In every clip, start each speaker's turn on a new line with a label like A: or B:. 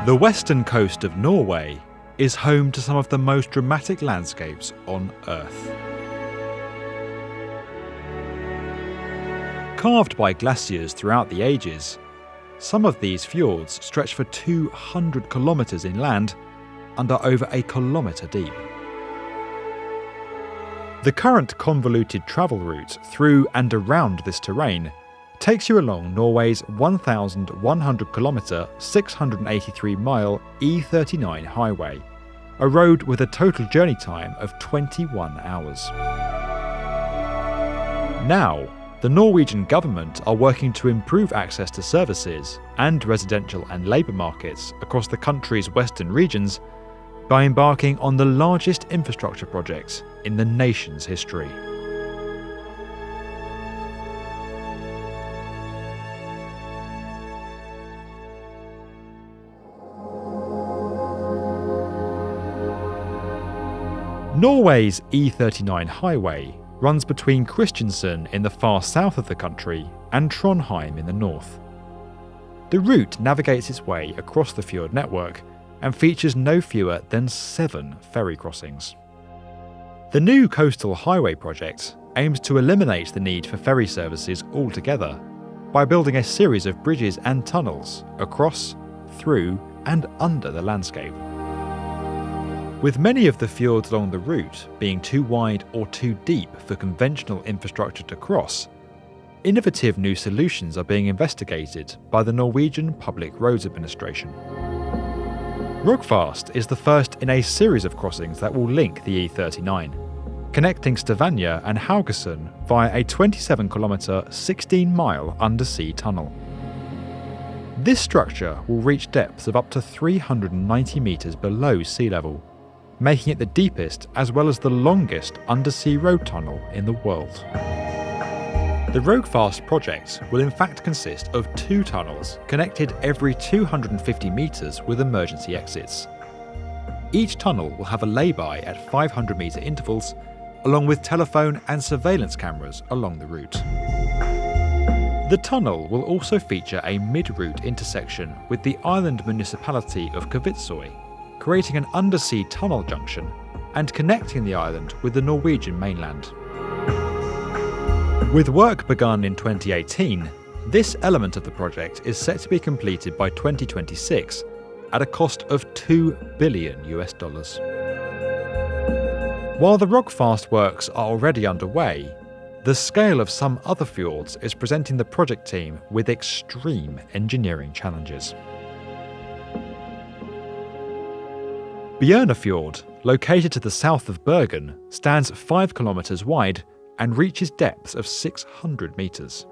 A: The western coast of Norway is home to some of the most dramatic landscapes on Earth. Carved by glaciers throughout the ages, some of these fjords stretch for 200 kilometres inland and are over a kilometre deep. The current convoluted travel route through and around this terrain takes you along Norway's 1,100 kilometre, 683 mile E39 highway, a road with a total journey time of 21 hours. Now, the Norwegian government are working to improve access to services and residential and labour markets across the country's western regions by embarking on the largest infrastructure project in the nation's history. Norway's E39 highway runs between Kristiansand in the far south of the country and Trondheim in the north. The route navigates its way across the fjord network and features no fewer than 7 ferry crossings. The new coastal highway project aims to eliminate the need for ferry services altogether by building a series of bridges and tunnels across, through and under the landscape. With many of the fjords along the route being too wide or too deep for conventional infrastructure to cross, innovative new solutions are being investigated by the Norwegian Public Roads Administration. Rogfast is the first in a series of crossings that will link the E39, connecting Stavanger and Haugesund via a 27-kilometre, 16-mile undersea tunnel. This structure will reach depths of up to 390 metres below sea level, making it the deepest as well as the longest undersea road tunnel in the world. The Rogfast project will in fact consist of 2 tunnels connected every 250 metres with emergency exits. Each tunnel will have a lay-by at 500-metre intervals, along with telephone and surveillance cameras along the route. The tunnel will also feature a mid-route intersection with the island municipality of Kvitsøy, creating an undersea tunnel junction and connecting the island with the Norwegian mainland. With work begun in 2018, this element of the project is set to be completed by 2026 at a cost of $2 billion. While the Rogfast works are already underway, the scale of some other fjords is presenting the project team with extreme engineering challenges. Bjørnafjord, located to the south of Bergen, stands 5 kilometres wide and reaches depths of 600 metres.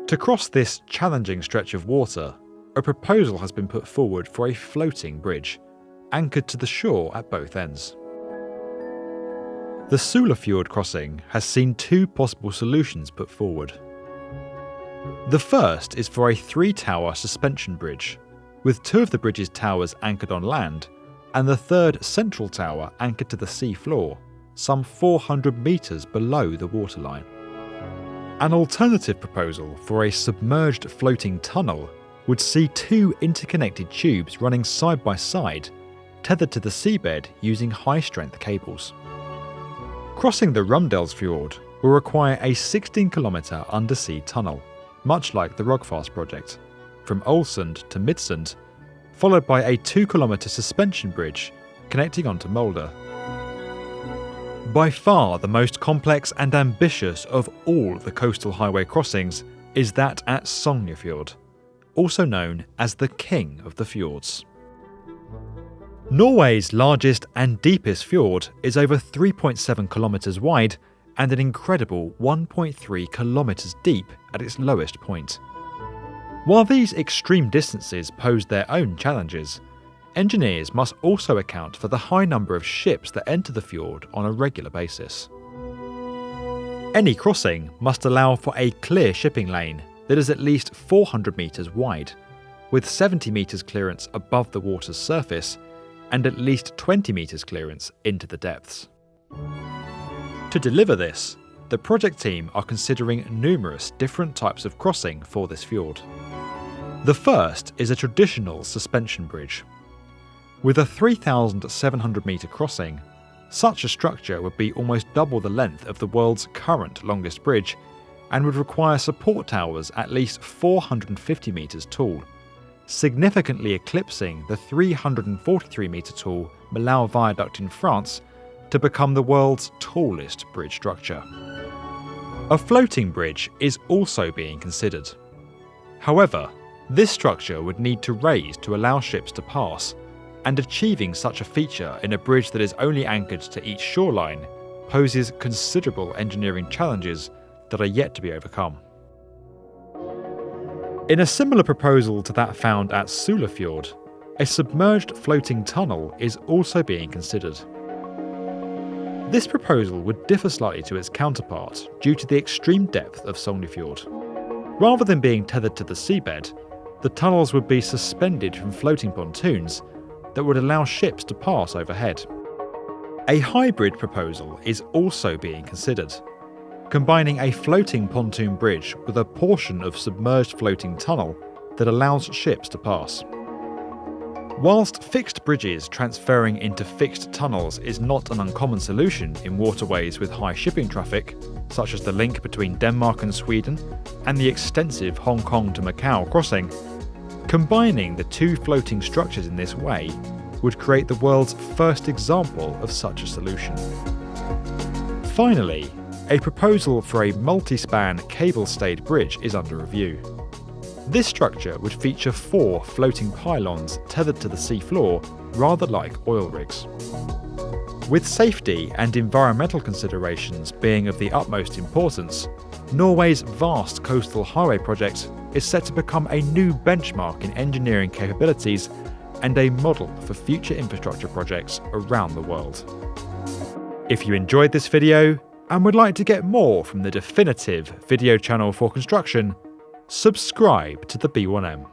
A: To cross this challenging stretch of water, a proposal has been put forward for a floating bridge, anchored to the shore at both ends. The Sulafjord crossing has seen 2 possible solutions put forward. The first is for a 3-tower suspension bridge, with 2 of the bridge's towers anchored on land, and the 3rd central tower anchored to the sea floor, some 400 metres below the waterline. An alternative proposal for a submerged floating tunnel would see 2 interconnected tubes running side by side, tethered to the seabed using high-strength cables. Crossing the Rumdalsfjord will require a 16-kilometre undersea tunnel, much like the Rogfast project, from Ålesund to Midsund, followed by a 2-kilometre suspension bridge connecting onto Molde. By far the most complex and ambitious of all the coastal highway crossings is that at Sognefjord, also known as the King of the Fjords. Norway's largest and deepest fjord is over 3.7 kilometres wide and an incredible 1.3 kilometres deep at its lowest point. While these extreme distances pose their own challenges, engineers must also account for the high number of ships that enter the fjord on a regular basis. Any crossing must allow for a clear shipping lane that is at least 400 metres wide, with 70 metres clearance above the water's surface and at least 20 metres clearance into the depths. To deliver this, the project team are considering numerous different types of crossing for this fjord. The first is a traditional suspension bridge. With a 3,700 metre crossing, such a structure would be almost double the length of the world's current longest bridge and would require support towers at least 450 metres tall, significantly eclipsing the 343 metre tall Millau Viaduct in France to become the world's tallest bridge structure. A floating bridge is also being considered. However, this structure would need to raise to allow ships to pass, and achieving such a feature in a bridge that is only anchored to each shoreline poses considerable engineering challenges that are yet to be overcome. In a similar proposal to that found at Sulafjord, a submerged floating tunnel is also being considered. This proposal would differ slightly to its counterpart due to the extreme depth of Sognefjord. Rather than being tethered to the seabed, the tunnels would be suspended from floating pontoons that would allow ships to pass overhead. A hybrid proposal is also being considered, combining a floating pontoon bridge with a portion of submerged floating tunnel that allows ships to pass. Whilst fixed bridges transferring into fixed tunnels is not an uncommon solution in waterways with high shipping traffic, such as the link between Denmark and Sweden and the extensive Hong Kong to Macau crossing, combining the two floating structures in this way would create the world's first example of such a solution. Finally, a proposal for a multi-span cable-stayed bridge is under review. This structure would feature 4 floating pylons tethered to the seafloor, rather like oil rigs. With safety and environmental considerations being of the utmost importance, Norway's vast coastal highway project is set to become a new benchmark in engineering capabilities and a model for future infrastructure projects around the world. If you enjoyed this video and would like to get more from the definitive video channel for construction, subscribe to the B1M.